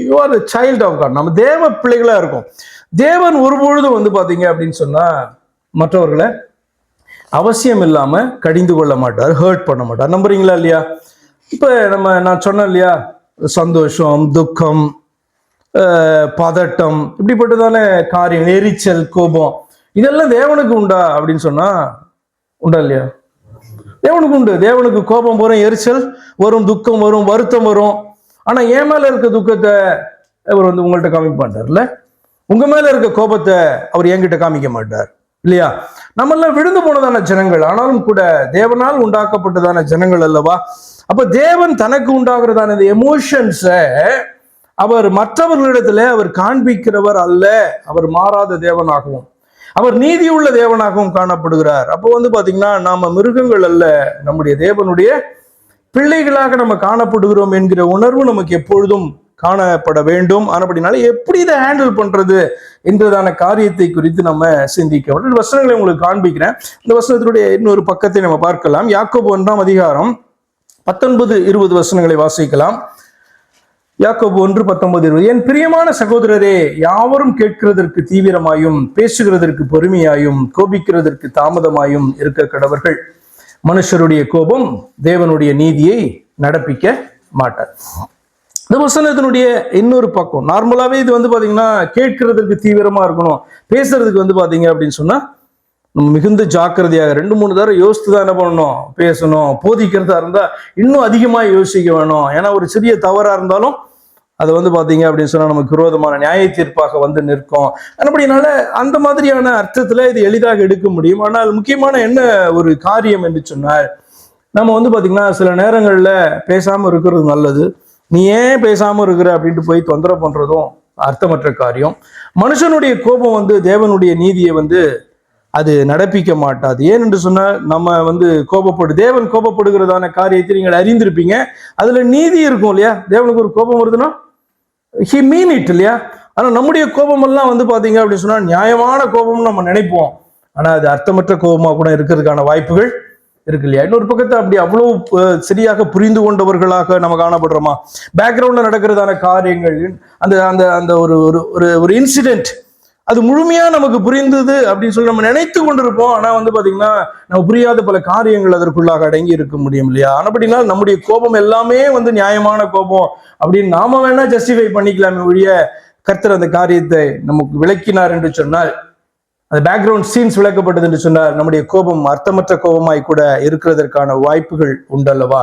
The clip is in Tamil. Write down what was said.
You are the child of God. நம்ம தேவ பிள்ளைகளா இருக்கும். தேவன் ஒருபொழுதும் வந்து பாத்தீங்க அப்படின்னு சொன்னா மற்றவர்களை அவசியம் இல்லாம கடிந்து கொள்ள மாட்டார், ஹர்ட் பண்ண மாட்டார். நம்புறீங்களா இல்லையா? இப்ப நான் சொன்னேன் இல்லையா, சந்தோஷம், துக்கம், பதட்டம், இப்படிப்பட்டதான காரியம், எரிச்சல், கோபம், இதெல்லாம் தேவனுக்கு உண்டா அப்படின்னு சொன்னா உண்டா இல்லையா? தேவனுக்கு உண்டு. தேவனுக்கு கோபம் வரும், எரிச்சல் வரும், துக்கம் வரும், வருத்தம் வரும். ஆனா என் மேல இருக்க துக்கத்தை அவர் வந்து உங்கள்கிட்ட காமிக்க மாட்டார்ல. உங்க மேல இருக்க கோபத்தை அவர் என்கிட்ட காமிக்க மாட்டார் இல்லையா? நம்ம எல்லாம் விழுந்து போனதான ஜனங்கள், ஆனாலும் கூட தேவனால் உண்டாக்கப்பட்டதான ஜனங்கள் அல்லவா? அப்ப தேவன் தனக்கு உண்டாகிறதான இந்த எமோஷன்ஸை அவர் மற்றவர்களிடத்துல அவர் காண்பிக்கிறவர் அல்ல. அவர் மாறாத தேவனாகவும் அவர் நீதியுள்ள தேவனாகவும் காணப்படுகிறார். அப்போ வந்து பாத்தீங்கன்னா நாம மிருகங்கள் அல்ல, நம்முடைய தேவனுடைய பிள்ளைகளாக நம்ம காணப்படுகிறோம் என்கிற உணர்வு நமக்கு எப்பொழுதும் காணப்பட வேண்டும். ஆனபடினால எப்படி இதை ஹேண்டில் பண்றது என்றதான காரியத்தை குறித்து நம்ம சிந்திக்க வேண்டும். வசனங்களை உங்களுக்கு காண்பிக்கிறேன். இந்த வசனத்தினுடைய இன்னொரு பக்கத்தை நம்ம பார்க்கலாம். யாக்கோபு 1 அதிகாரம் 19-20 வசனங்களை வாசிக்கலாம். யாக்கோபு 1:19-20. என் பிரியமான சகோதரரே, யாவரும் கேட்கிறதற்கு தீவிரமாயும் பேசுகிறதற்கு பொறுமையாயும் கோபிக்கிறதற்கு தாமதமாயும் இருக்க கடவர்கள். மனுஷருடைய கோபம் தேவனுடைய நீதியை நடப்பிக்க மாட்டார். இந்த வசனத்தினுடைய இன்னொரு பக்கம், நார்மலாவே இது வந்து பாத்தீங்கன்னா கேட்கிறதுக்கு தீவிரமா இருக்கணும், பேசுறதுக்கு வந்து பாத்தீங்க அப்படின்னு சொன்னா நம்ம மிகுந்த ஜாக்கிரதையாக 2-3 தடவை யோசித்து தான் என்ன பண்ணணும், பேசணும். போதிக்கிறதா இருந்தா இன்னும் அதிகமா யோசிக்க வேணும். ஏன்னா ஒரு சிறிய தவறா இருந்தாலும் அது வந்து பாத்தீங்க அப்படின்னு சொன்னா நமக்கு விரோதமான நியாய தீர்ப்பாக வந்து நிற்கும். அப்படினால அந்த மாதிரியான அர்த்தத்துல இது எளிதாக எடுக்க முடியும். ஆனால் முக்கியமான என்ன ஒரு காரியம் என்று சொன்னால், நம்ம வந்து பாத்தீங்கன்னா சில நேரங்கள்ல பேசாம இருக்கிறது நல்லது. நீ ஏன் பேசாம இருக்கிற அப்படின்ட்டு போய் தொந்தரவு பண்றதும் அர்த்தமற்ற காரியம். மனுஷனுடைய கோபம் வந்து தேவனுடைய நீதியை வந்து அது நடப்பிக்க மாட்டாது. ஏன் என்று சொன்னால் நம்ம வந்து தேவன் கோபப்படுகிறதான காரியத்தை நீங்கள் அறிந்திருப்பீங்க. அதுல நீதி இருக்கும் இல்லையா? தேவனுக்கு ஒரு கோபம் வருதுன்னா he mean it இல்லையா? ஆனா நம்முடைய கோபம் எல்லாம் வந்து பாத்தீங்க அப்படின்னு சொன்னா நியாயமான கோபம்னு நம்ம நினைப்போம். ஆனா அது அர்த்தமற்ற கோபமா கூட இருக்கிறதுக்கான வாய்ப்புகள் இருக்கு இல்லையா? இன்னொரு பக்கத்தை அப்படி அவ்வளவு சரியாக புரிந்து கொண்டவர்களாக நம்ம காணப்படுறோமா? பேக்ரவுண்ட்ல நடக்கிறதான காரியங்கள், அந்த அந்த அந்த ஒரு ஒரு இன்சிடென்ட் அது முழுமையா நமக்கு புரிந்தது அப்படின்னு சொல்லி நம்ம நினைத்து கொண்டிருப்போம். ஆனா வந்து பாத்தீங்கன்னா நம்ம புரியாத பல காரியங்கள் அதற்குள்ளாக அடங்கி இருக்க முடியும் இல்லையா? அப்படின்னா நம்முடைய கோபம் எல்லாமே வந்து நியாயமான கோபம் அப்படின்னு நாம வேணா ஜஸ்டிஃபை பண்ணிக்கலாமே ஒழிய, கர்த்தர் அந்த காரியத்தை நமக்கு விளக்கினார் என்று சொன்னால், அந்த பேக்ரவுண்ட் சீன்ஸ் விளக்கப்பட்டது என்று சொன்னால், நம்முடைய கோபம் அர்த்தமற்ற கோபமாய் கூட இருக்கிறதற்கான வாய்ப்புகள் உண்டல்லவா?